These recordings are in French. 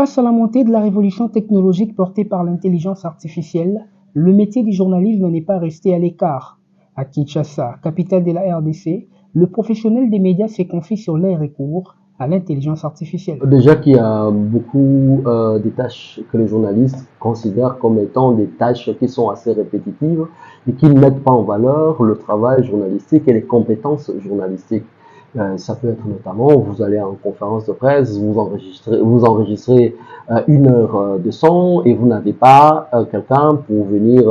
Face à la montée de la révolution technologique portée par l'intelligence artificielle, le métier du journalisme n'est pas resté à l'écart. À Kinshasa, capitale de la RDC, le professionnel des médias s'est confié sur les recours à l'intelligence artificielle. Déjà qu'il y a beaucoup des tâches que les journalistes considèrent comme étant des tâches qui sont assez répétitives et qui ne mettent pas en valeur le travail journalistique et les compétences journalistiques. Ça peut être notamment, vous allez en conférence de presse, vous enregistrez 1 heure de son et vous n'avez pas quelqu'un pour venir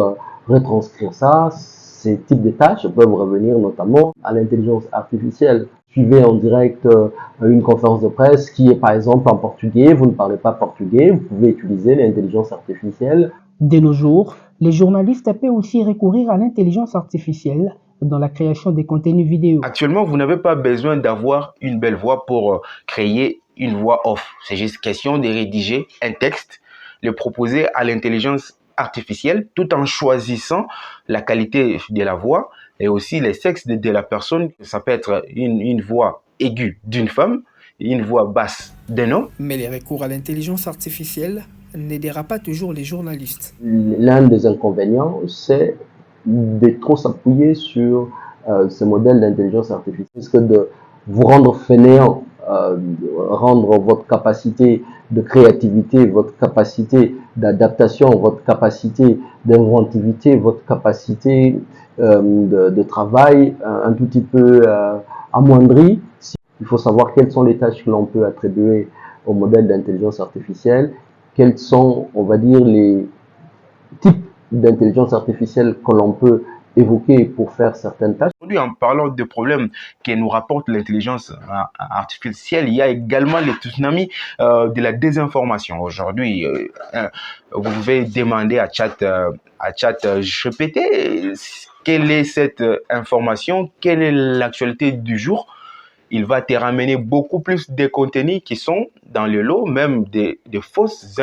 retranscrire ça. Ces types de tâches peuvent revenir notamment à l'intelligence artificielle. Suivez en direct une conférence de presse qui est par exemple en portugais, vous ne parlez pas portugais, vous pouvez utiliser l'intelligence artificielle. De nos jours, les journalistes peuvent aussi recourir à l'intelligence artificielle dans la création des contenus vidéo. Actuellement, vous n'avez pas besoin d'avoir une belle voix pour créer une voix off. C'est juste question de rédiger un texte, le proposer à l'intelligence artificielle tout en choisissant la qualité de la voix et aussi les sexes de la personne. Ça peut être une voix aiguë d'une femme et une voix basse d'un homme. Mais les recours à l'intelligence artificielle n'aidera pas toujours les journalistes. L'un des inconvénients, c'est de trop s'appuyer sur ces modèles d'intelligence artificielle, risque de vous rendre fainéant, rendre votre capacité de créativité, votre capacité d'adaptation, votre capacité d'inventivité, votre capacité de travail un tout petit peu amoindrie. Il faut savoir quelles sont les tâches que l'on peut attribuer au modèle d'intelligence artificielle, quels sont, on va dire, les types d'intelligence artificielle que l'on peut évoquer pour faire certaines tâches. Aujourd'hui, en parlant des problèmes que nous rapporte l'intelligence artificielle, il y a également les tsunamis de la désinformation. Aujourd'hui, vous pouvez demander à ChatGPT quelle est cette information, quelle est l'actualité du jour. Il va te ramener beaucoup plus de contenus qui sont dans le lot, même des fausses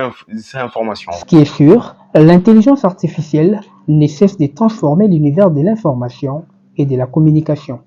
informations. Ce qui est sûr, l'intelligence artificielle ne cesse de transformer l'univers de l'information et de la communication.